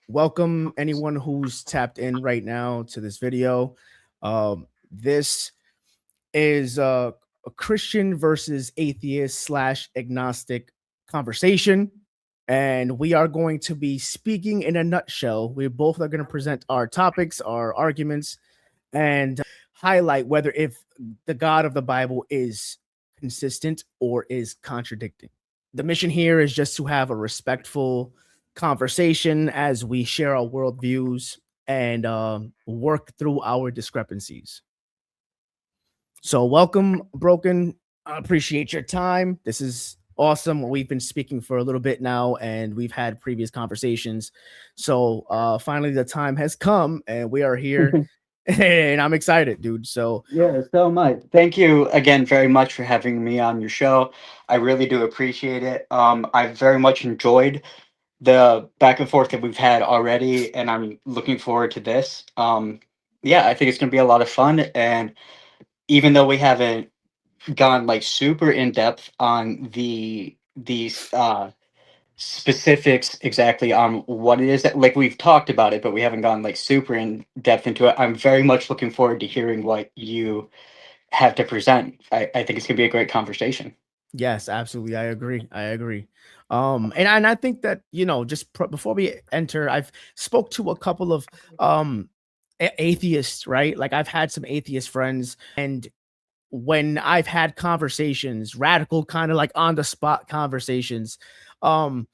welcome anyone who's tapped in right now to this video. This is a Christian versus atheist slash agnostic conversation. And we are going to be speaking in a nutshell. We both are going to present our topics, our arguments, and highlight whether if the God of the Bible is consistent or is contradicting. The mission here is just to have a respectful conversation as we share our worldviews and work through our discrepancies. So, welcome, Broken. I appreciate your time. This is awesome. We've been speaking for a little bit now, and we've had previous conversations. So, finally, the time has come, and we are here, and I'm excited, dude. So, Yeah, so much. Thank you again very much for having me on your show. I really do appreciate it. I've very much enjoyed the back and forth that we've had already, and I'm looking forward to this. Yeah, I think it's going to be a lot of fun. And even though we haven't gone like super in depth on these specifics exactly on what it is that like we've talked about it, but we haven't gone like super in depth into it. I'm very much looking forward to hearing what you have to present. I think it's gonna be a great conversation. yes, absolutely. I agree. I agree. And I think that just before we enter, I've spoke to a couple of atheists, right? Like I've had some atheist friends, and when I've had conversations, radical kind of like on the spot conversations, um,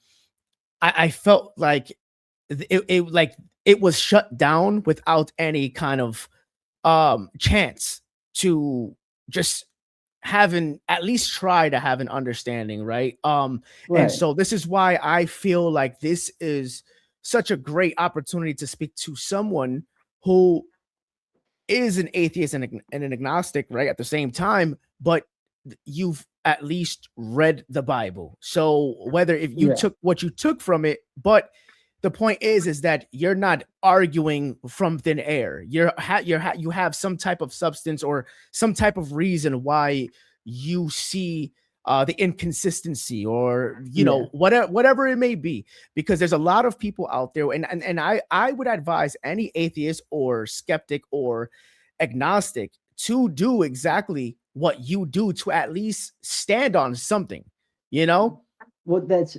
I felt like it was shut down without any kind of chance to just having at least try to have an understanding, right? And Right. so this is why I feel like this is such a great opportunity to speak to someone who is an atheist and an agnostic, right? At the same time, but you've at least read the Bible. So whether if you Yeah. took what you took from it, but the point is that you're not arguing from thin air. You have some type of substance or some type of reason why you see the inconsistency or Yeah. whatever it may be, because there's a lot of people out there, and I would advise any atheist or skeptic or agnostic to do exactly what you do, to at least stand on something, you know? Well, that's.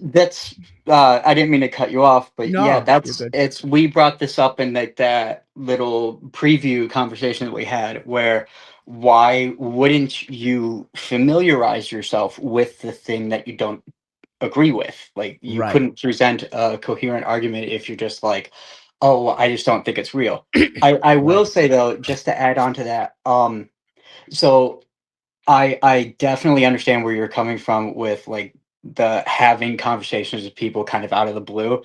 I didn't mean to cut you off, but yeah, No, you're that's good. it's. We brought this up in like that little preview conversation that we had, where why wouldn't you familiarize yourself with the thing that you don't agree with? Like you Right. couldn't present a coherent argument if you're just like, oh, I just don't think it's real. I will Right. say though, just to add on to that, so I definitely understand where you're coming from with like the having conversations with people kind of out of the blue.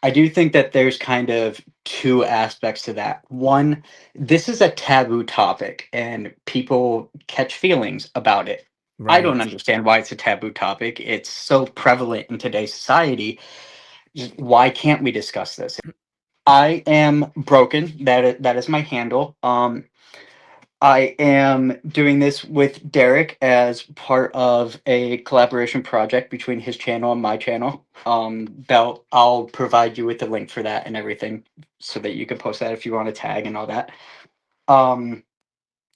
I do think that there's kind of two aspects to that. One, this is a taboo topic and people catch feelings about it. I don't Right. understand why it's a taboo topic. It's so prevalent in today's society. Why can't we discuss this? I am broken. That is my handle. I am doing this with Derek as part of a collaboration project between his channel and my channel. I'll provide you with the link for that and everything so that you can post that if you want to tag and all that. Um,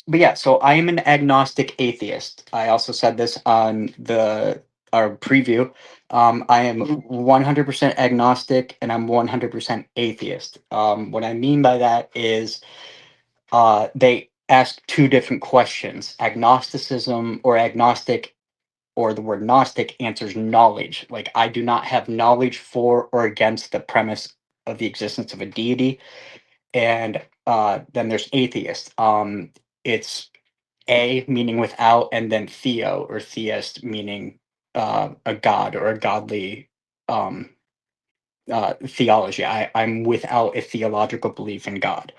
but yeah, so I am an agnostic atheist. I also said this on the our preview. I am 100% agnostic and I'm 100% atheist. What I mean by that is they ask two different questions. Agnosticism or agnostic or the word gnostic answers knowledge. Like, I do not have knowledge for or against the premise of the existence of a deity. And then there's atheist. It's a meaning without, and then theo or theist meaning a god or a godly um, theology. I'm without a theological belief in God.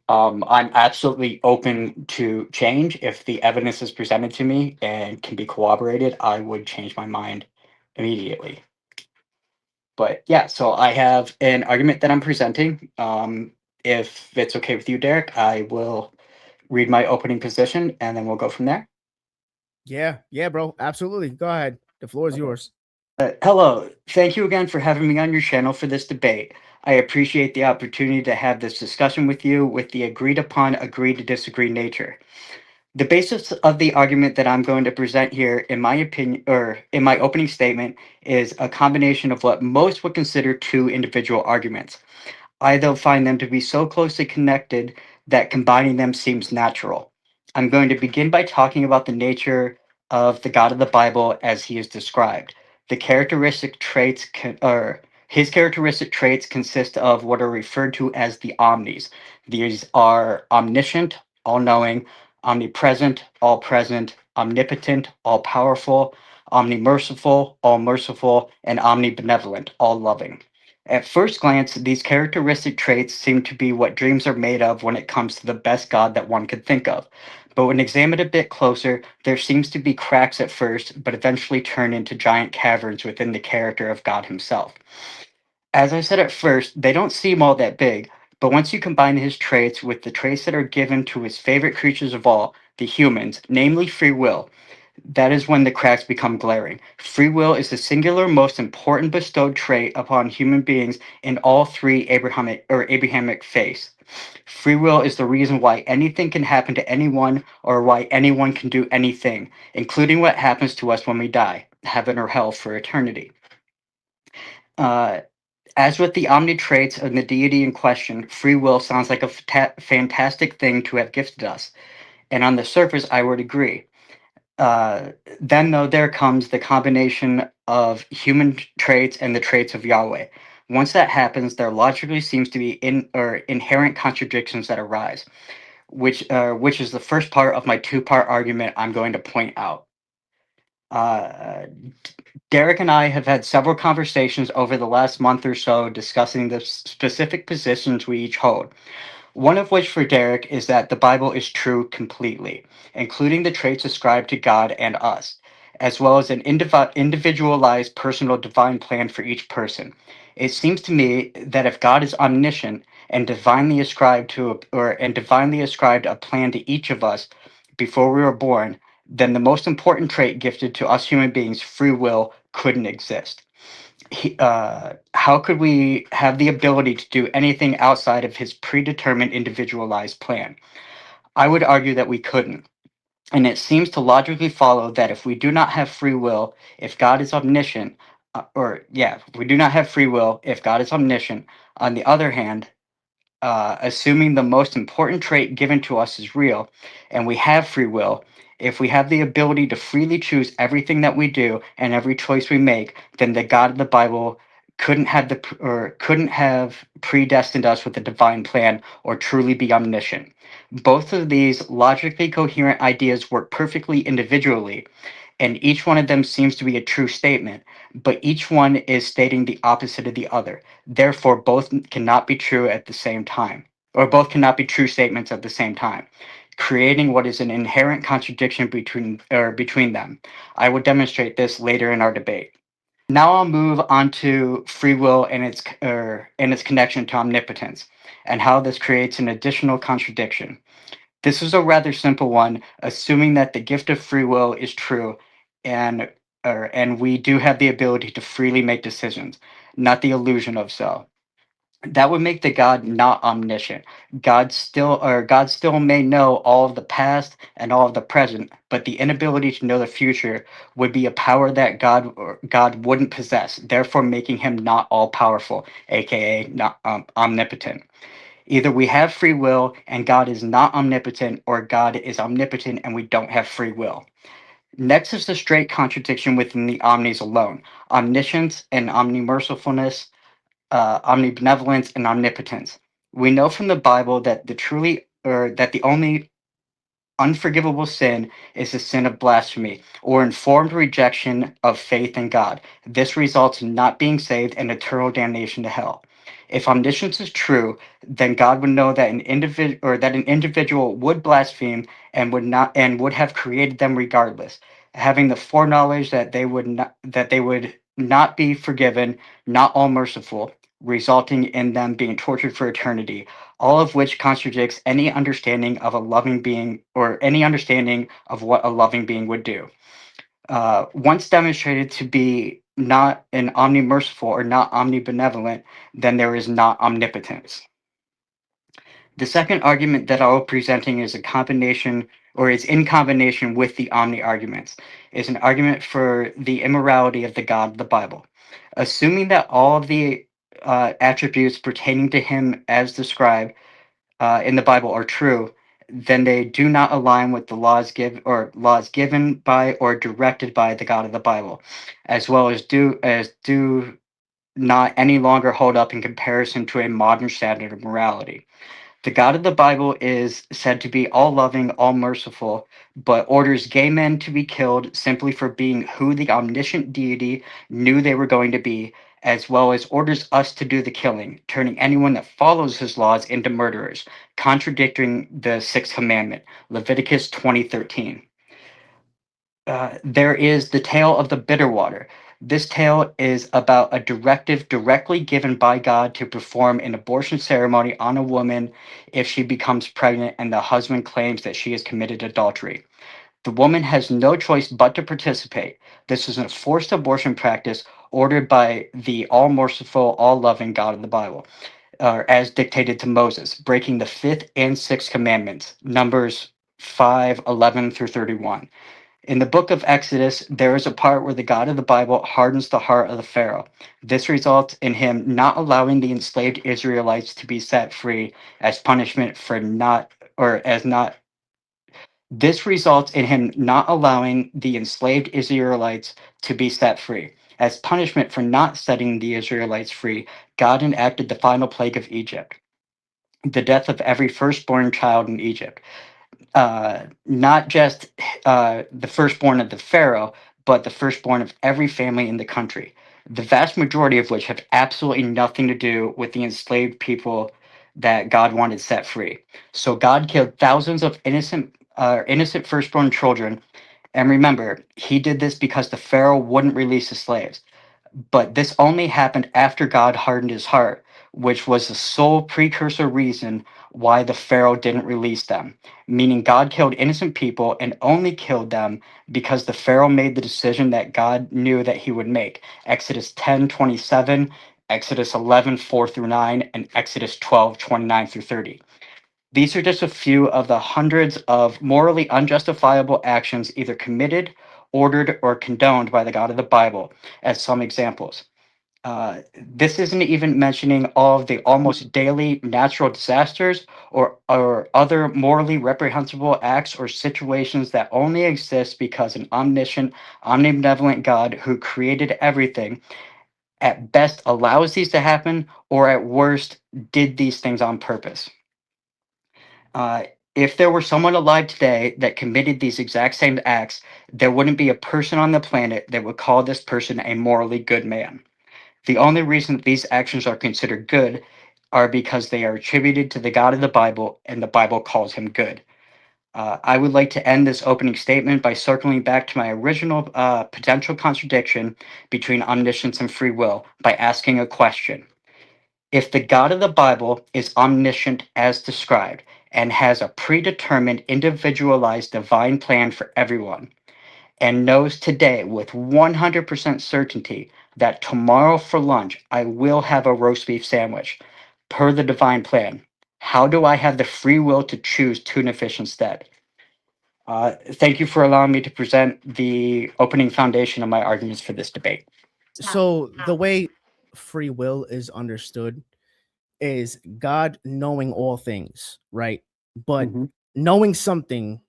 I'm absolutely open to change. If the evidence is presented to me and can be corroborated, I would change my mind immediately. But yeah, so I have an argument that I'm presenting. If it's okay with you, Derek, I will read my opening position and then we'll go from there. Yeah. Yeah, bro. Absolutely. Go ahead. The floor is Okay. yours. Hello. Thank you again for having me on your channel for this debate. I appreciate the opportunity to have this discussion with you with the agreed upon, agree to disagree nature. The basis of the argument that I'm going to present here, in my opinion, or in my opening statement, is a combination of what most would consider two individual arguments. I, though, find them to be so closely connected that combining them seems natural. I'm going to begin by talking about the nature of the God of the Bible as he is described. The characteristic traits, or his characteristic traits, consist of what are referred to as the omnis. These are omniscient, all knowing, omnipresent, all present, omnipotent, all powerful, omnimerciful, all merciful, and omnibenevolent, all loving. At first glance, these characteristic traits seem to be what dreams are made of when it comes to the best God that one could think of. But when examined a bit closer, there seems to be cracks at first, but eventually turn into giant caverns within the character of God himself. As I said at first, they don't seem all that big, but once you combine his traits with the traits that are given to his favorite creatures of all, the humans, namely free will, that is when the cracks become glaring. Free will is the singular most important bestowed trait upon human beings in all three Abrahamic faiths. Free will is the reason why anything can happen to anyone or why anyone can do anything, including what happens to us when we die, heaven or hell for eternity. Uh, as with the omni traits and the deity in question, free will sounds like a fantastic thing to have gifted us. And on the surface, I would agree. Uh, then, though, there comes the combination of human traits and the traits of Yahweh. Once that happens, there logically seems to be inherent contradictions that arise, which is the first part of my two-part argument I'm going to point out. Uh, Derek and I have had several conversations over the last month or so discussing the specific positions we each hold. One of which for Derek is that the Bible is true completely, including the traits ascribed to God and us, as well as an individualized personal divine plan for each person. It seems to me that if God is omniscient and divinely ascribed a plan to each of us before we were born, then the most important trait gifted to us human beings, free will, couldn't exist. How could we have the ability to do anything outside of his predetermined individualized plan? I would argue that we couldn't. And it seems to logically follow that if we do not have free will, if God is omniscient, if we do not have free will, if God is omniscient, on the other hand, assuming the most important trait given to us is real, and we have free will, if we have the ability to freely choose everything that we do and every choice we make, then the God of the Bible couldn't have predestined us with a divine plan or truly be omniscient. Both of these logically coherent ideas work perfectly individually, and each one of them seems to be a true statement, but each one is stating the opposite of the other. Therefore, both cannot be true at the same time, or both cannot be true statements at the same time, creating what is an inherent contradiction between them. I will demonstrate this later in our debate. Now I'll move on to free will and its connection to omnipotence, and how this creates an additional contradiction. This is a rather simple one, assuming that the gift of free will is true, and and we do have the ability to freely make decisions, not the illusion of so. That would make the God not omniscient. God still may know all of the past and all of the present, but the inability to know the future would be a power that God wouldn't possess, therefore making him not all powerful, aka not omnipotent. Either we have free will and God is not omnipotent, or God is omnipotent and we don't have free will. Next is the straight contradiction within the omnis alone: omniscience and omnimercifulness, omnibenevolence and omnipotence. We know from the Bible that the only unforgivable sin is the sin of blasphemy, or informed rejection of faith in God. This results in not being saved and eternal damnation to hell. If omniscience is true, then God would know that an individual would blaspheme and would have created them regardless, having the foreknowledge that they would not be forgiven, not all merciful, resulting in them being tortured for eternity, all of which contradicts any understanding of a loving being or any understanding of what a loving being would do. Once demonstrated to be not an omnimerciful or not omnibenevolent, then there is not omnipotence. The second argument that I'll be presenting is a combination, or is in combination with the omni arguments, is an argument for the immorality of the God of the Bible. Assuming that all of the attributes pertaining to him as described in the Bible are true, then they do not align with the laws given by or directed by the God of the Bible, as well as do not any longer hold up in comparison to a modern standard of morality. The God of the Bible is said to be all loving, all merciful, but orders gay men to be killed simply for being who the omniscient deity knew they were going to be, as well as orders us to do the killing, turning anyone that follows his laws into murderers, contradicting the sixth commandment, Leviticus 20:13. There is the tale of the bitter water. This tale is about a directive directly given by God to perform an abortion ceremony on a woman if she becomes pregnant and the husband claims that she has committed adultery. The woman has no choice but to participate. This is a forced abortion practice ordered by the all merciful, all loving God of the Bible, as dictated to Moses, breaking the fifth and sixth commandments, Numbers 5:11 through 31. In the book of Exodus, there is a part where the God of the Bible hardens the heart of the Pharaoh. This results in him not allowing the enslaved Israelites to be set free as punishment for not, or as not. This results in him not allowing the enslaved Israelites to be set free. As punishment for not setting the Israelites free, God enacted the final plague of Egypt, the death of every firstborn child in Egypt, not just the firstborn of the Pharaoh, but the firstborn of every family in the country, the vast majority of which have absolutely nothing to do with the enslaved people that God wanted set free. So God killed thousands of innocent firstborn children. And remember, he did this because the Pharaoh wouldn't release the slaves. But this only happened after God hardened his heart, which was the sole precursor reason why the Pharaoh didn't release them. Meaning, God killed innocent people and only killed them because the Pharaoh made the decision that God knew that he would make. Exodus 10:27, Exodus 11:4 through 9, and Exodus 12:29 through 30. These are just a few of the hundreds of morally unjustifiable actions either committed, ordered, or condoned by the God of the Bible, as some examples. This isn't even mentioning all of the almost daily natural disasters or other morally reprehensible acts or situations that only exist because an omniscient, omnibenevolent God who created everything at best allows these to happen, or at worst did these things on purpose. Uh, if there were someone alive today that committed these exact same acts, there wouldn't be a person on the planet that would call this person a morally good man. The only reason that these actions are considered good are because they are attributed to the God of the Bible, and the Bible calls him good. I would like to end this opening statement by circling back to my original potential contradiction between omniscience and free will by asking a question. If the God of the Bible is omniscient as described and has a predetermined, individualized divine plan for everyone, and knows today with 100% certainty that tomorrow for lunch I will have a roast beef sandwich per the divine plan, how do I have the free will to choose tuna fish instead? Thank you for allowing me to present the opening foundation of my arguments for this debate. So the way free will is understood is God knowing all things, right? But Mhm. knowing something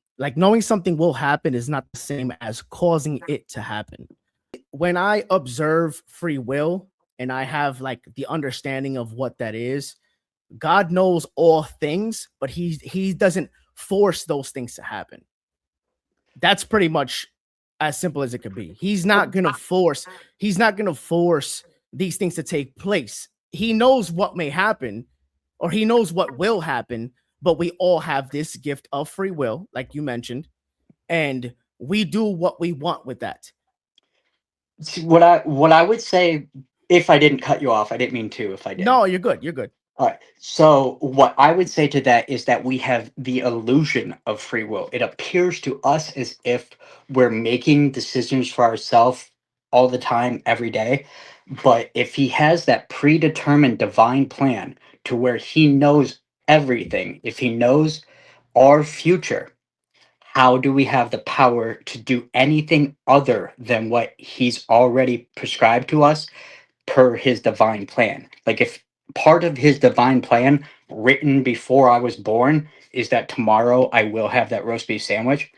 will happen is not the same as causing it to happen. When I observe free will and I have like the understanding of what that is, God knows all things, but he doesn't force those things to happen. That's pretty much as simple as it could be. He's not going to force these things to take place. He knows what may happen or he knows what will happen, but we all have this gift of free will like you mentioned, and we do what we want with that. See, what I would say, if I didn't cut you off, I didn't mean to. If I did, No, you're good. You're good. all right. So what I would say to that is that we have the illusion of free will. It appears to us as if we're making decisions for ourselves all the time, every day. But if he has that predetermined divine plan to where he knows everything, if he knows our future, how do we have the power to do anything other than what he's already prescribed to us per his divine plan? Like, if part of his divine plan written before I was born is that tomorrow I will have that roast beef sandwich,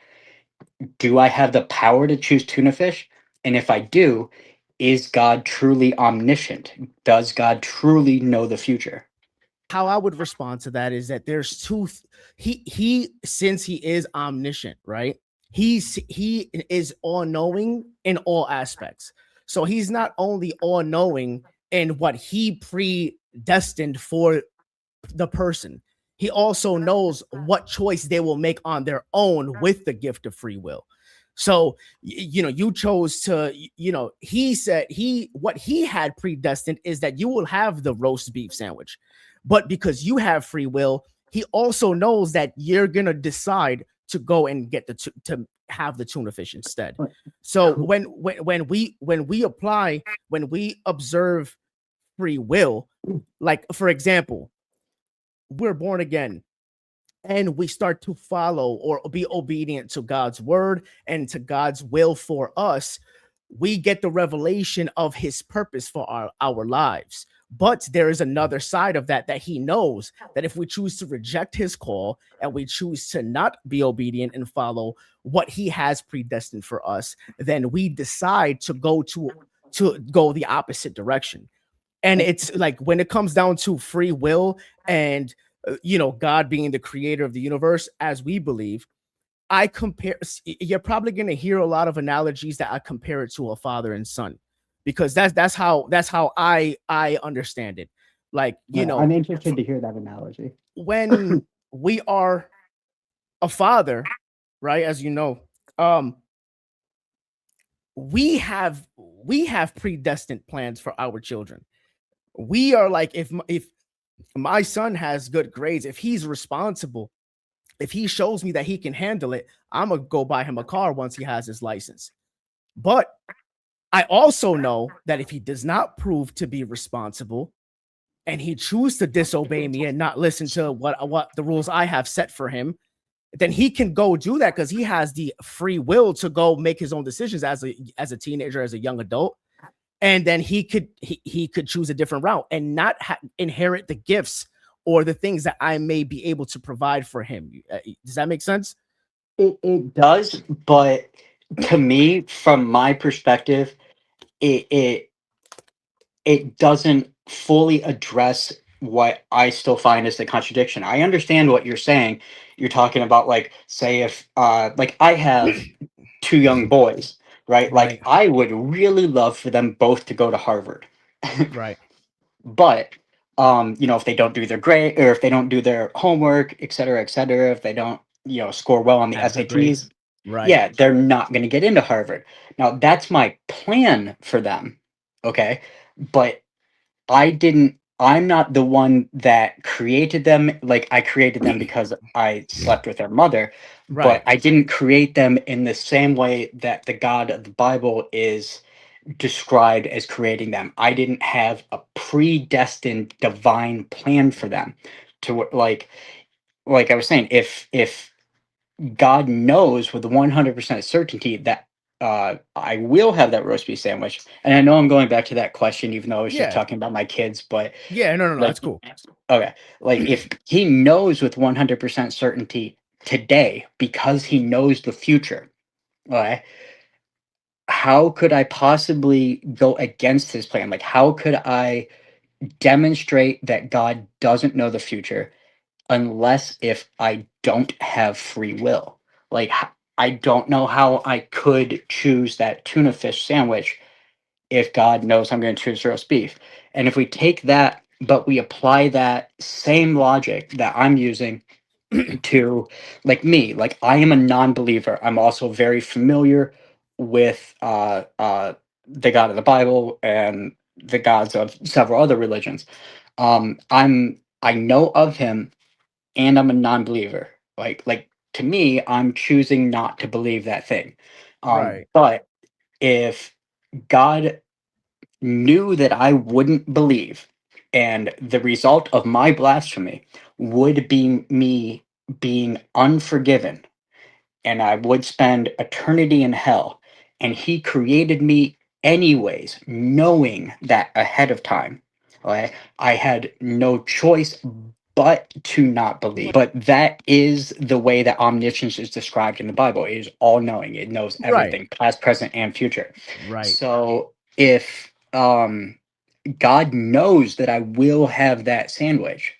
do I have the power to choose tuna fish? And if I do, is God truly omniscient? Does God truly know the future? How I would respond to that is that there's he since he is omniscient, right? He is all knowing in all aspects. So he's not only all knowing in what he predestined for the person, he also knows what choice they will make on their own with the gift of free will. So you chose to, he said what he had predestined is that you will have the roast beef sandwich, but because you have free will, he also knows that you're gonna decide to go and get to have the tuna fish instead. So when we observe free will, like for example, we're born again and we start to follow or be obedient to God's word and to God's will for us, we get the revelation of his purpose for our lives. But there is another side of that he knows that if we choose to reject his call and we choose to not be obedient and follow what he has predestined for us, then we decide to go the opposite direction. And it's like when it comes down to free will and God being the creator of the universe, as we believe, I compare, you're probably going to hear a lot of analogies that I compare it to a father and son, because that's how I understand it. Like, Yeah, I'm interested to hear that analogy. when we are a father, right, as um we have predestined plans for our children. We are like, if my son has good grades, if he's responsible, if he shows me that he can handle it, I'm gonna go buy him a car once he has his license. But I also know that if he does not prove to be responsible and he chooses to disobey me and not listen to what the rules I have set for him, then he can go do that because he has the free will to go make his own decisions as a teenager, as a young adult. And then he could choose a different route and not inherit the gifts or the things that I may be able to provide for him. Does that make sense? It does, but to me, from my perspective, it it it doesn't fully address what I still find is the contradiction. I understand what you're saying. You're talking about, like, say, if like, I have two young boys, right? Like, Right, I would really love for them both to go to Harvard. right. But if they don't do their grade, or if they don't do their homework, et cetera, if they don't, score well on the Have good grades. SATs, Right, yeah, they're not going to get into Harvard. Now, that's my plan for them. Okay. But I'm not the one that created them. Like, I created them because I slept with their mother, but right. I didn't create them in the same way that the God of the Bible is described as creating them. I didn't have a predestined divine plan for them to, like I was saying, if God knows with 100% certainty that I will have that roast beef sandwich. And I know I'm going back to that question, even though I was just Yeah, talking about my kids, but yeah. No, no, no. like, That's cool. okay, like, if he knows with 100% certainty today because he knows the future, okay, how could I possibly go against his plan? Like, how could I demonstrate that God doesn't know the future unless if I don't have free will? Like, I don't know how I could choose that tuna fish sandwich if God knows I'm going to choose roast beef. And if we take that, but we apply that same logic that I'm using to, like, me, like, I am a non-believer. I'm also very familiar with the God of the Bible and the gods of several other religions. I know of him, and I'm a non-believer. Like, to me, I'm choosing not to believe that thing. Right. But if God knew that I wouldn't believe, and the result of my blasphemy would be me being unforgiven, and I would spend eternity in hell. And he created me anyways, knowing that ahead of time. Okay? I had no choice but to not believe. But that is the way that omniscience is described in the Bible. It is all knowing. It knows Right. everything, past, present, and future. Right. So if God knows that I will have that sandwich,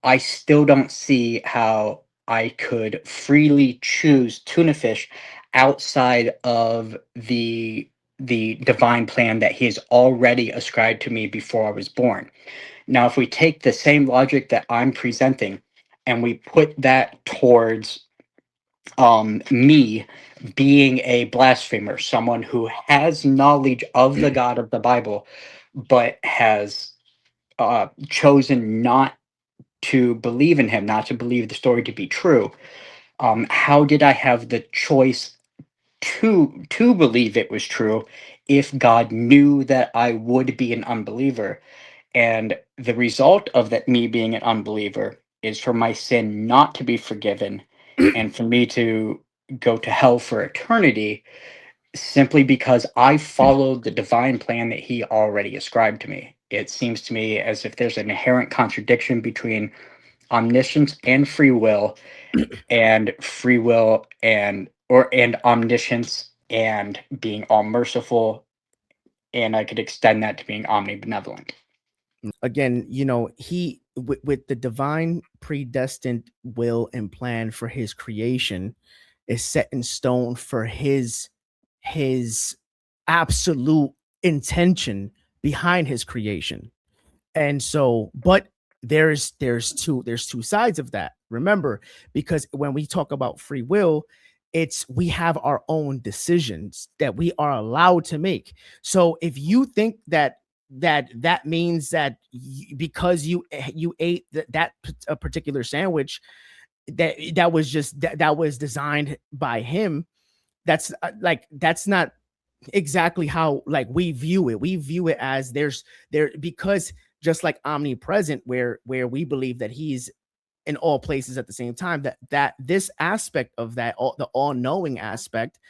I still don't see how I could freely choose tuna fish outside of the divine plan that he has already ascribed to me before I was born. Now, if we take the same logic that I'm presenting and we put that towards me being a blasphemer, someone who has knowledge of the God of the Bible, but has chosen not to believe in him, not to believe the story to be true. How did I have the choice to believe it was true if God knew that I would be an unbeliever? And the result of that me being an unbeliever is for my sin not to be forgiven and for me to go to hell for eternity simply because I followed the divine plan that he already ascribed to me. It seems to me as if there's an inherent contradiction between omniscience and free will and omniscience and being all merciful, and I could extend that to being omnibenevolent. Again, he with the divine predestined will and plan for his creation is set in stone for his absolute intention behind his creation. And so, but there's two sides of that. Remember, because when we talk about free will, it's we have our own decisions that we are allowed to make. So if you think that means that because you ate a particular sandwich that was just that was designed by him, that's not exactly how like we view it. We view it as there because just like omnipresent, where we believe that he's in all places at the same time, that this aspect of the all-knowing aspect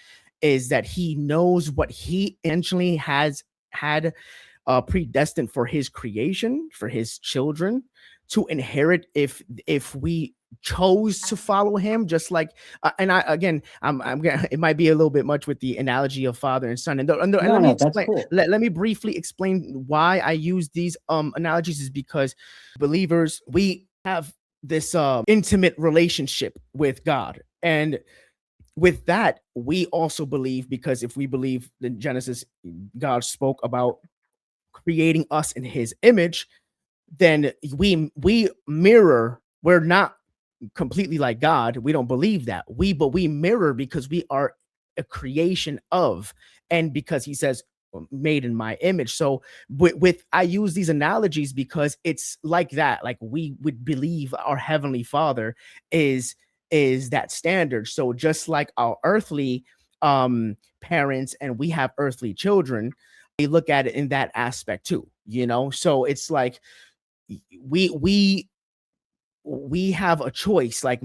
is that he knows what he intentionally has had predestined for his creation, for his children to inherit if we chose to follow him. Just like and I again I'm gonna, it might be a little bit much with the analogy of father and son, and No, let me no, that's explain, cool. let me briefly explain why I use these analogies. Is because believers, we have this intimate relationship with God, and with that we also believe, because if we believe in Genesis, God spoke about creating us in his image, then we mirror. We're not completely like God. We don't believe that. But we mirror because we are a creation of, and because he says made in my image. So with I use these analogies because it's like that. Like we would believe our heavenly Father is that standard. So just like our earthly parents and we have earthly children, we look at it in that aspect too. So it's like we we we have a choice. Like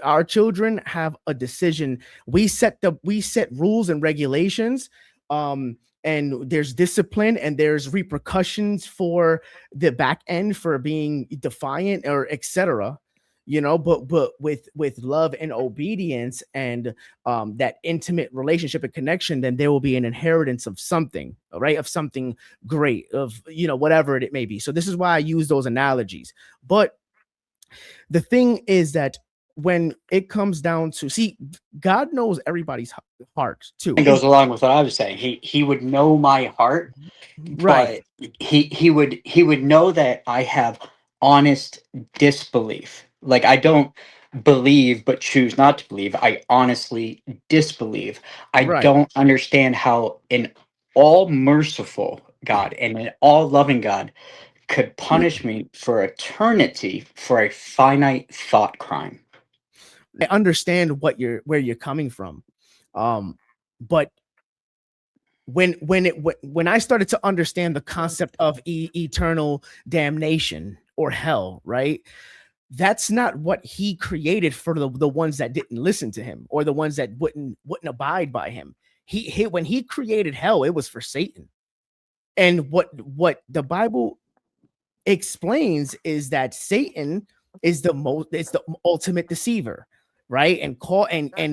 our children have a decision. We set rules and regulations, and there's discipline and there's repercussions for the back end for being defiant or etc. But with love and obedience and that intimate relationship and connection, then there will be an inheritance of something, right? Of something great, of whatever it may be. So this is why I use those analogies. But the thing is that when it comes down to see, God knows everybody's heart too. It goes along with what I was saying. He would know my heart, Right, but he would know that I have honest disbelief. Like I don't believe but choose not to believe. I honestly disbelieve. I right. don't understand how an all merciful God and an all loving God could punish me for eternity for a finite thought crime. I understand where you're coming from. But when I started to understand the concept of eternal damnation or hell, right? That's not what he created for the ones that didn't listen to him or the ones that wouldn't abide by him. He when he created hell, it was for Satan. And what the Bible explains is that Satan is the ultimate deceiver, right? And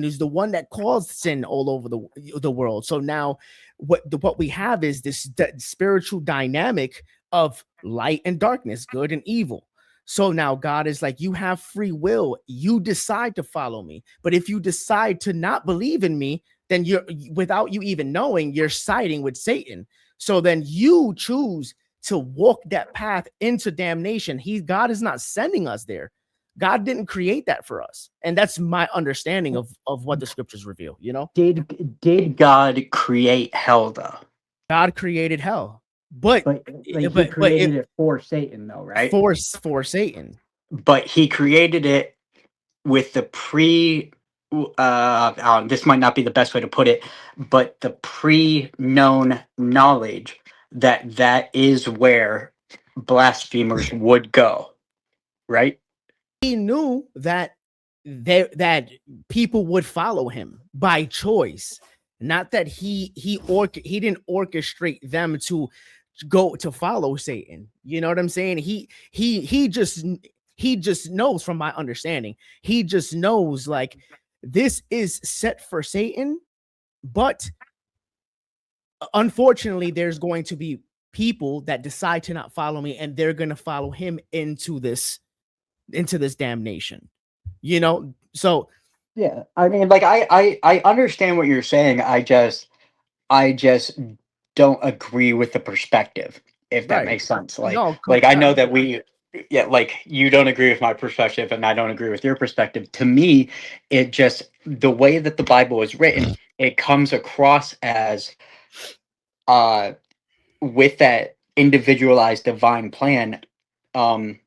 is the one that caused sin all over the world. So now what we have is this spiritual dynamic of light and darkness, good and evil. So now God is like, you have free will. You decide to follow me. But if you decide to not believe in me, then you're, without you even knowing, you're siding with Satan. So then you choose to walk that path into damnation. God is not sending us there. God didn't create that for us. And that's my understanding of what the scriptures reveal, you know? Did God create hell though? God created hell. But But like he but it created it for Satan though, right? for Satan. But he created it with the this might not be the best way to put it, but the pre-known knowledge that that is where blasphemers would go, right? He knew that people would follow him by choice, not that he didn't orchestrate them to go to follow Satan. You know what I'm saying? He just knows, from my understanding, he just knows like this is set for Satan, but unfortunately there's going to be people that decide to not follow me, and they're going to follow him into this damnation, you know? So Yeah, I mean, like I understand what you're saying. I just don't agree with the perspective, if that right. makes sense. No, Like I know that yeah, like you don't agree with my perspective, and I don't agree with your perspective. To me, it just the way that the Bible is written, it comes across as uh with that individualized divine plan, um,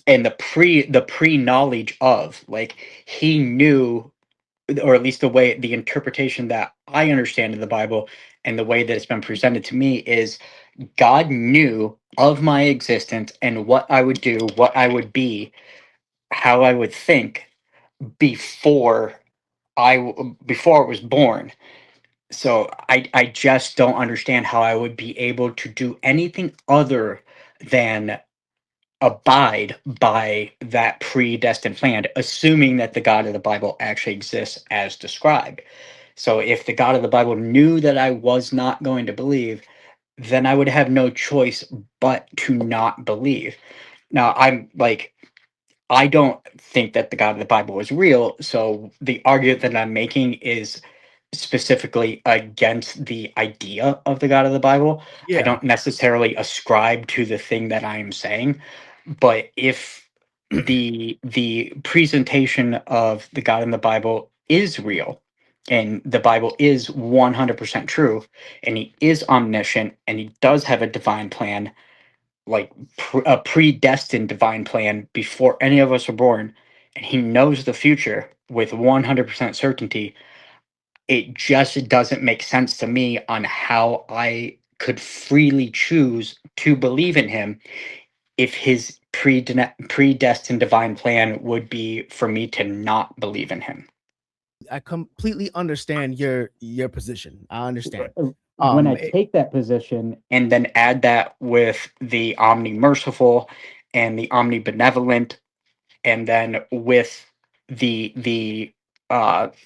and the pre knowledge of like he knew, or at least the way the interpretation that I understand in the Bible and the way that it's been presented to me is God knew of my existence and what I would do, what I would be, how I would think before before I was born. So I just don't understand how I would be able to do anything other than abide by that predestined plan, assuming that the God of the Bible actually exists as described. So if the God of the Bible knew that I was not going to believe, then I would have no choice but to not believe. Now, I don't think that the God of the Bible is real. So the argument that I'm making is specifically against the idea of the God of the Bible. I yeah. don't necessarily ascribe to the thing that I am saying, but if the presentation of the God in the Bible is real and the Bible is 100% true and he is omniscient and he does have a divine plan, like a predestined divine plan before any of us are born, and he knows the future with 100% certainty, it just doesn't make sense to me on how I could freely choose to believe in him if his predestined divine plan would be for me to not believe in him. I completely understand your position. I understand. When I It, take that position and then add that with the omni merciful and the omnibenevolent, and then with the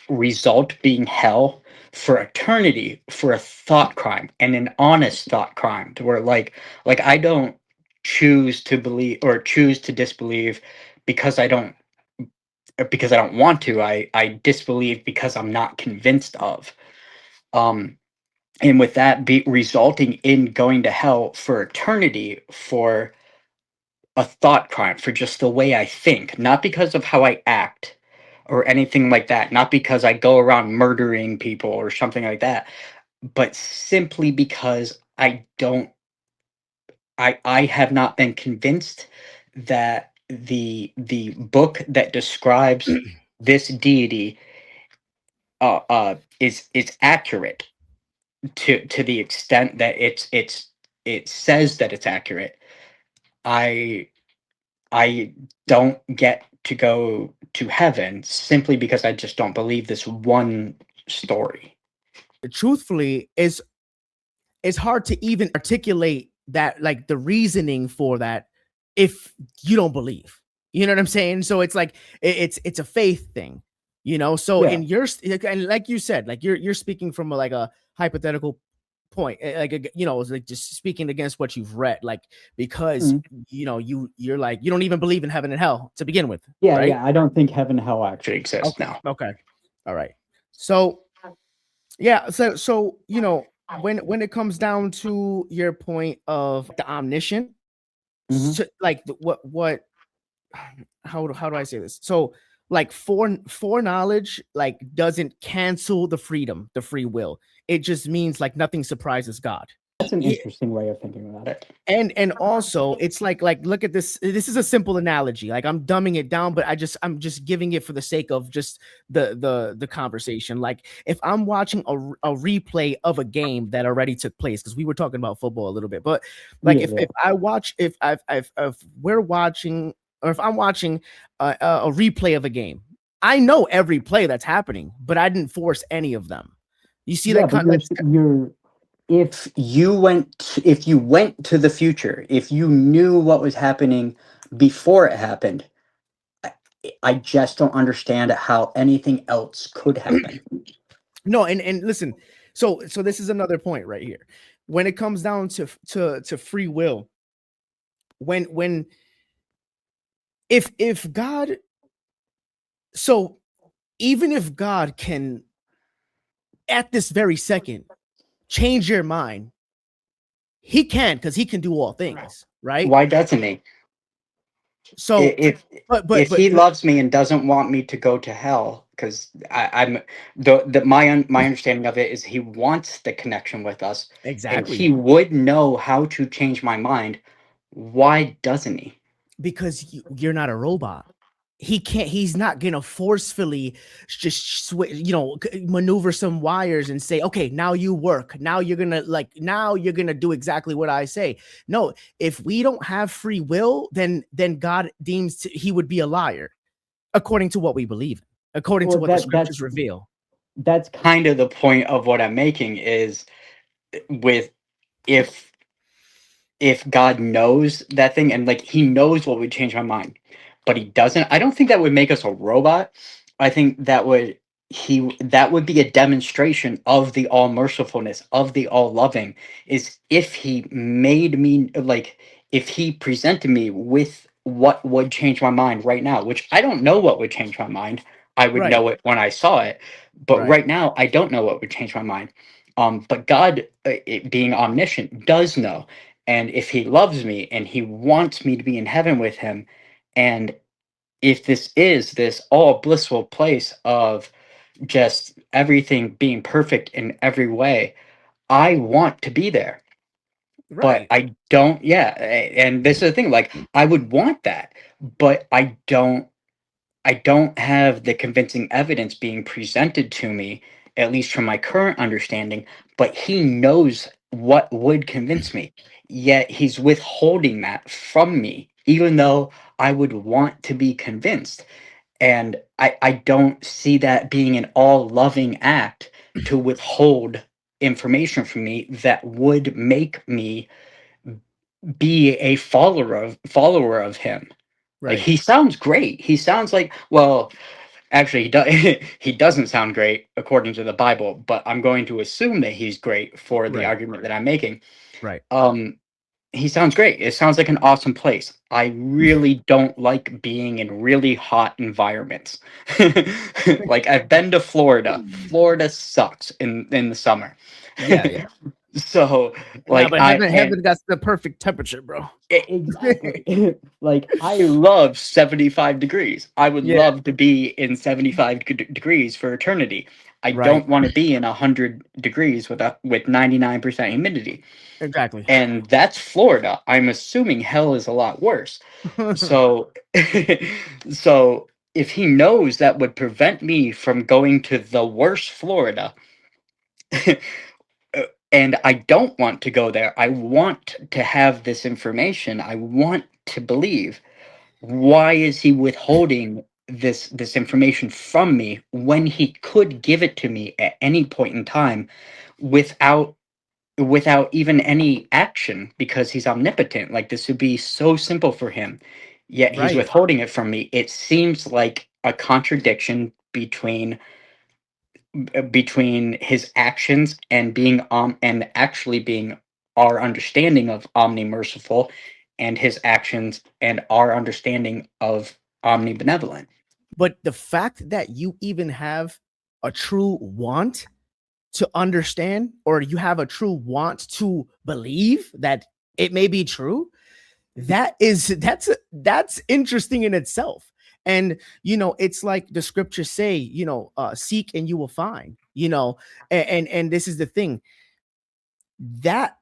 result being hell for eternity for a thought crime and an honest thought crime, to where like I don't choose to believe or choose to disbelieve because I don't want to. I disbelieve because I'm not convinced of. Um, and with that be resulting in going to hell for eternity for a thought crime, for just the way I think, not because of how I act or anything like that, not because I go around murdering people or something like that, but simply because I have not been convinced that the book that describes this deity is accurate. to the extent that it says that it's accurate, I I don't get to go to heaven simply because I just don't believe this one story. Truthfully, it's hard to even articulate that, like the reasoning for that, if you don't believe. You know what I'm saying? So it's like it's a faith thing, you know. So Yeah. in your and like you said, like you're speaking from like a hypothetical point, like you know, it's like just speaking against what you've read, like because Mm. you know you're like you don't even believe in heaven and hell to begin with, Yeah, right? yeah. I don't think heaven and hell actually exist Okay, now. okay, all right. So yeah, so you know when it comes down to your point of the omniscient, Hmm. like what how do I say this? So like foreknowledge like doesn't cancel the freedom, the free will. It just means like nothing surprises God. That's an interesting way of thinking about it. And also it's like look at this, this is a simple analogy, like I'm dumbing it down, but I'm just giving it for the sake of just the conversation. Like if I'm watching a replay of a game that already took place, because we were talking about football a little bit, but like Yeah, yeah. if I watch, if we're watching, or if I'm watching a replay of a game, I know every play that's happening, but I didn't force any of them. You see Yeah, that but kind of, you're if you went to the future, if you knew what was happening before it happened, I, I just don't understand how anything else could happen. no, and listen, so this is another point right here. When it comes down to free will, when if God, so even if God can at this very second change your mind, he can, because he can do all things, right? Why doesn't he? So If but but if but he loves me and doesn't want me to go to hell, because I'm my understanding of it is he wants the connection with us, and exactly, he would know how to change my mind. Why doesn't he? because you're not a robot. He can't, he's not gonna forcefully just you know, maneuver some wires and say, okay, now you work, now you're gonna like, now you're gonna do exactly what I say. No, if we don't have free will, then God deems he would be a liar, according to what we believe in, according to Well, what the scriptures reveal. that's kind of the point of what I'm making is with if if God knows that thing and like he knows what would change my mind, but he doesn't, I don't think that would make us a robot. I think that would be a demonstration of the all mercifulness, of the all loving, is if he made me like if he presented me with what would change my mind right now, which I don't know what would change my mind. I would Right, know it when I saw it, but right, right now I don't know what would change my mind. But God, it being omniscient, does know, and if he loves me and he wants me to be in heaven with him, and if this is this all blissful place of just everything being perfect in every way, I want to be there. But right, I don't, yeah, and this is the thing, like I would want that, but I don't have the convincing evidence being presented to me, at least from my current understanding, but he knows what would convince me. Yet he's withholding that from me, even though I would want to be convinced. And I don't see that being an all loving act to withhold information from me that would make me be a follower of him. Like right, he sounds great. He sounds like, well, actually, he does. He doesn't sound great according to the Bible, but I'm going to assume that he's great for the right, argument that I'm making. right. Um, he sounds great. It sounds like an awesome place. I really don't like being in really hot environments. Like I've been to Florida. Florida sucks in the summer. Yeah, yeah. So Nah, like but I and heaven got the perfect temperature, bro. exactly. Like I love 75 degrees. I would Yeah, love to be in 75 degrees for eternity. I right, don't want to be in 100 degrees with 99% humidity. exactly. And that's Florida. I'm assuming hell is a lot worse. So so if he knows that would prevent me from going to the worst Florida, and I don't want to go there. I want to have this information. I want to believe. Why is he withholding this information from me when he could give it to me at any point in time without even any action, because he's omnipotent? Like, this would be so simple for him, yet he's Right. withholding it from me. It seems like a contradiction between his actions and being and actually being our understanding of omni-merciful, and his actions and our understanding of omnibenevolent. But the fact that you even have a true want to understand, or you have a true want to believe that it may be true, that's interesting in itself. And it's like the scriptures say, seek and you will find, and this is the thing that,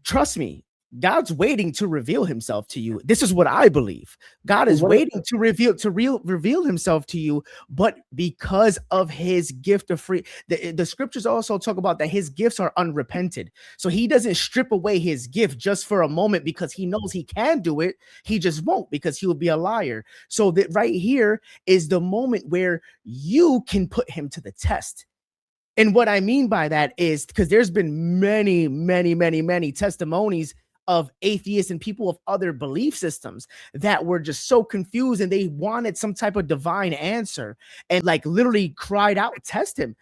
trust me, God's waiting to reveal himself to you. This is what I believe. God is waiting to reveal himself to you, but because of his gift of free, the scriptures also talk about that his gifts are unrepented. So he doesn't strip away his gift just for a moment because he knows he can do it. He just won't, because he will be a liar. So that right here is the moment where you can put him to the test. And what I mean by that is because there's been many, many, many, many testimonies of atheists and people of other belief systems that were just so confused, and they wanted some type of divine answer, and like literally cried out, test him,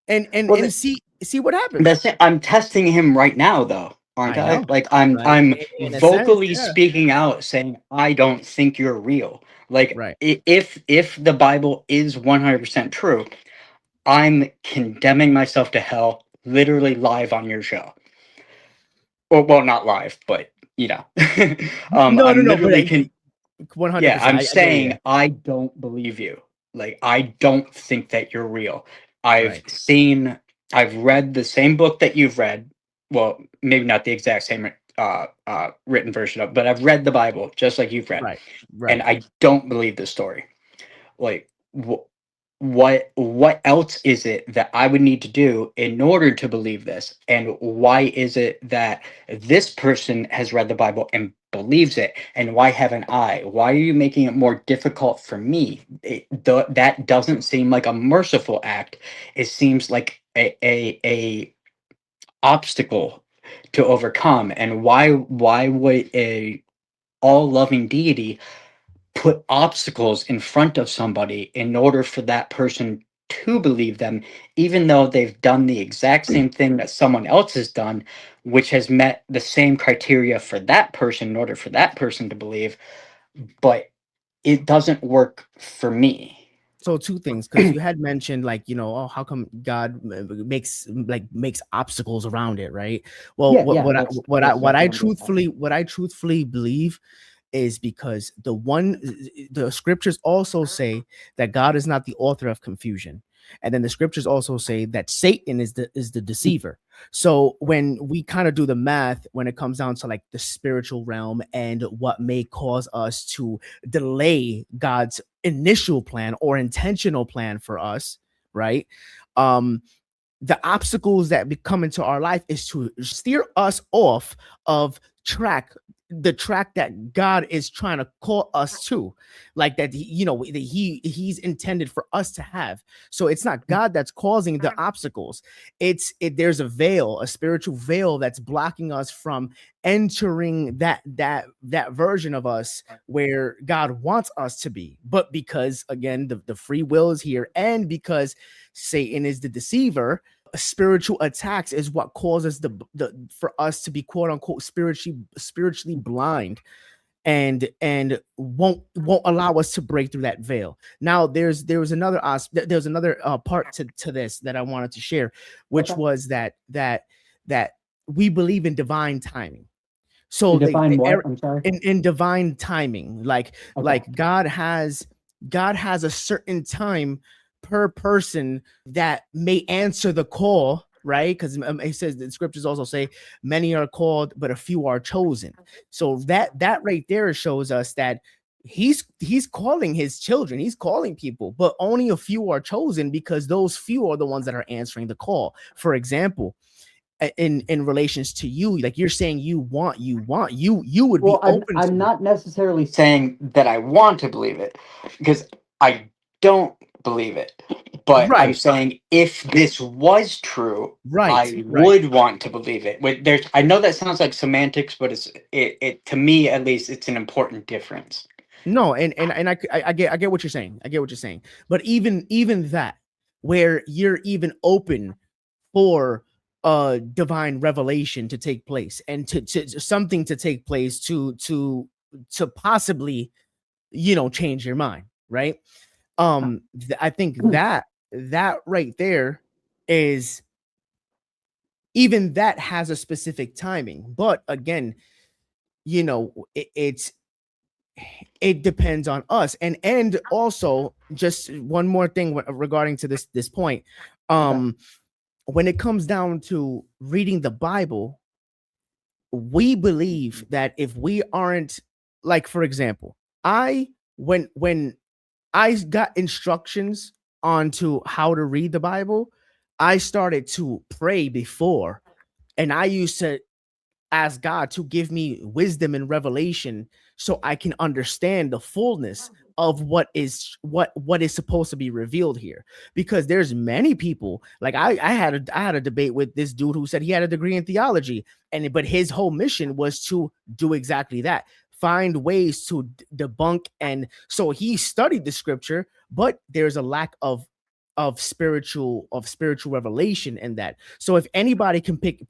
and see what happens. That's it. I'm testing him right now, though, aren't I I? know, Like, I'm right? I'm In a sense, vocally yeah, speaking out, saying I don't think you're real. Like, right. if the Bible is 100% true, I'm condemning myself to hell, literally live on your show. Or, well, not live, but No, no, I'm no, but literally can. Yeah, 100%. I'm I get it. saying I don't believe you. Like, I don't think that you're real. I've Right, seen, I've read the same book that you've read. Well, maybe not the exact same written version of, but I've read the Bible just like you've read, right, and right. I don't believe the story. Like, what else is it that I would need to do in order to believe this? And why is it that this person has read the Bible and believes it, and why haven't I? Why are you making it more difficult for me? That doesn't seem like a merciful act. It seems like a obstacle to overcome. And why would a all loving deity put obstacles in front of somebody in order for that person to believe them, even though they've done the exact same thing that someone else has done, which has met the same criteria for that person in order for that person to believe, but it doesn't work for me. So two things, because you had mentioned, like, oh, how come God makes obstacles around it, right? Well, Yeah, yeah, that's exactly what I'm getting at. what I truthfully believe is because the scriptures also say that God is not the author of confusion. And then the scriptures also say that Satan is the deceiver. So when we kind of do the math, when it comes down to like the spiritual realm and what may cause us to delay God's initial plan or intentional plan for us, right? Um, the obstacles that come into our life is to steer us off of the track that God is trying to call us to, like that he's intended for us to have. So it's not God that's causing the obstacles. There's a spiritual veil that's blocking us from entering that version of us where God wants us to be. But because again, the free will is here, and because Satan is the deceiver, spiritual attacks is what causes the for us to be quote unquote spiritually blind, and won't allow us to break through that veil. Now there's another part to this that I wanted to share, which Okay. was that we believe in divine timing. So Define what? I'm sorry. in divine timing, Okay. like God has a certain time per person that may answer the call, right? Because it says the scriptures also say many are called, but a few are chosen. So that right there shows us that he's calling his children, he's calling people, but only a few are chosen because those few are the ones that are answering the call. For example, in relations to you, like you're saying you would be Well, open I'm to it. not necessarily saying that I want to believe it, because I don't believe it. But I'm Right, saying if this was true, right, I right. would want to believe it. There's, I know that sounds like semantics, but it to me at least it's an important difference. No, and I get what you're saying. I get what you're saying. But even that, where you're even open for divine revelation to take place and to something to take place to possibly, change your mind, right? I think that right there is, even that has a specific timing. But again, it depends on us. And also, just one more thing regarding to this point. Okay. um when it comes down to reading the Bible, we believe that if we aren't, like, for example, I when I got instructions onto how to read the Bible, I started to pray before, and I used to ask God to give me wisdom and revelation so I can understand the fullness of what is supposed to be revealed here. Because there's many people, like I had a debate with this dude who said he had a degree in theology, and but his whole mission was to do exactly that, find ways to debunk. And so he studied the scripture, but there's a lack of spiritual revelation in that. So if anybody can pick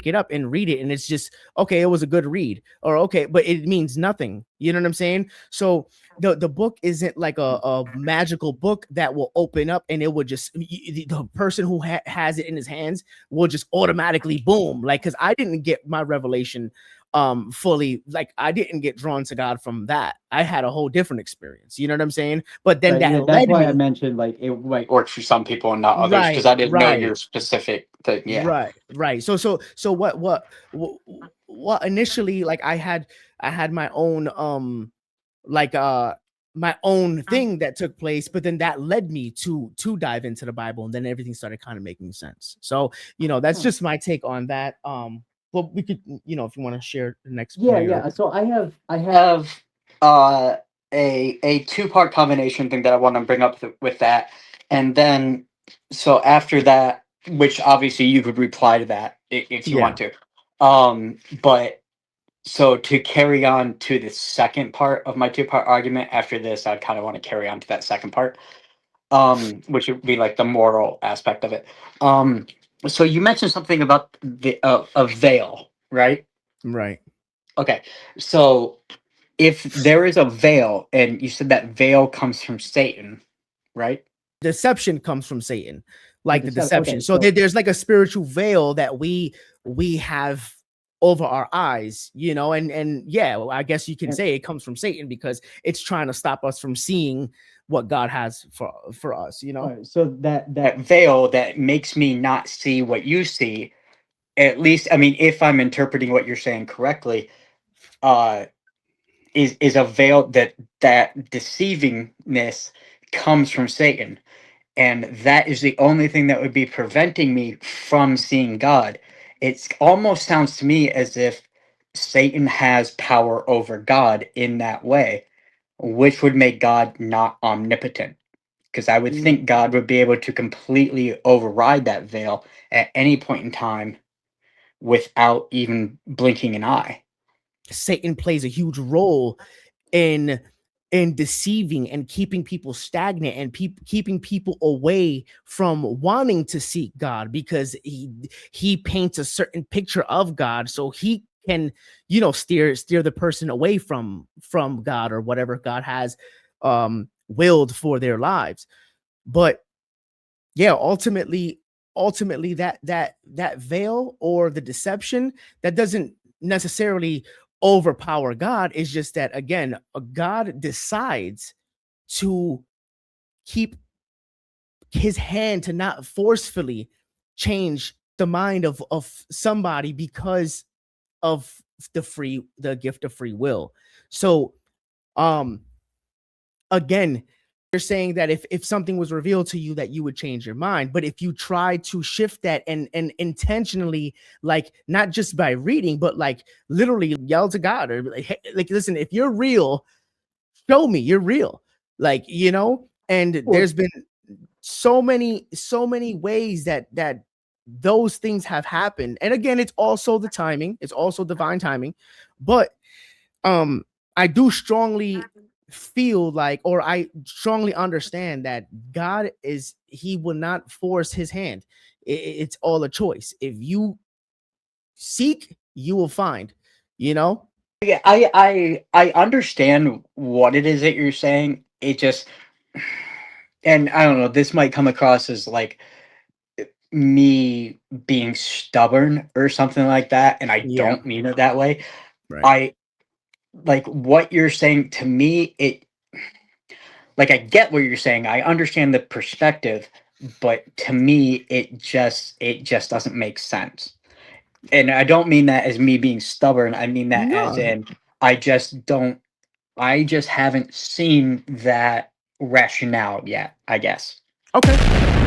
it up and read it, and it's just, okay, it was a good read, or okay, but it means nothing. You know what I'm saying? So the book isn't like a magical book that will open up and it would just, the person who has it in his hands will just automatically boom. Like, because I didn't get my revelation fully, like I didn't get drawn to God from that. I had a whole different experience. You know what I'm saying? But then Right. Yeah, that that's led why I me. mentioned like it might work for some people and not others, because Right, I didn't know right, your specific thing. Yeah. right. So what initially, like I had my own like my own thing that took place, but then that led me to dive into the Bible, and then everything started kind of making sense. So, that's just my take on that. But we could, if you want to share the next Yeah, point or. yeah. So I have uh a two-part combination thing that I want to bring up with that. And then so after that, which obviously you could reply to that if you Yeah, want to. But so to carry on to the second part of my two-part argument after this, I'd kind of want to carry on to that second part. Which would be like the moral aspect of it. Um so you mentioned something about the a veil, right? right. Okay. So if there is a veil, and you said that veil comes from Satan, right? Deception comes from Satan, The like the deception. deception. Okay, So so there's like a spiritual veil that we have over our eyes, and yeah, well, I guess you can and, say it comes from Satan because it's trying to stop us from seeing what God has for us. so that veil that makes me not see what you see. At least, I mean, if I'm interpreting what you're saying correctly, uh, is a veil that deceivingness comes from Satan, and that is the only thing that would be preventing me from seeing God. It almost sounds to me as if Satan has power over God in that way, which would make God not omnipotent. Because I would Mm, think God would be able to completely override that veil at any point in time without even blinking an eye. Satan plays a huge role in deceiving and keeping people stagnant and keeping people away from wanting to seek God, because he paints a certain picture of God so he can, steer the person away from God or whatever God has willed for their lives. But yeah, ultimately that veil or the deception, that doesn't necessarily overpower God. Is just that, again, God decides to keep his hand to not forcefully change the mind of somebody because of the gift of free will. So Um, again, you're saying that if something was revealed to you that you would change your mind, but if you try to shift that and intentionally, like not just by reading but like literally yell to God or like, hey, like listen, if you're real, show me you're real, like, you know. And Well, there's been so many ways that those things have happened. And again, it's also the timing, it's also divine timing. But um I do strongly feel like, or I strongly understand that God is, he will not force his hand. It's all a choice. If you seek, you will find, you know. yeah, I understand what it is that you're saying. It just, and I don't know, this might come across as like me being stubborn or something like that, and I Yeah, don't mean it that way. right. I like what you're saying to me. It like I get what you're saying. I understand the perspective, but to me, it just doesn't make sense. And I don't mean that as me being stubborn. I mean that as No. in I just don't. I just haven't seen that rationale yet, I guess. Okay.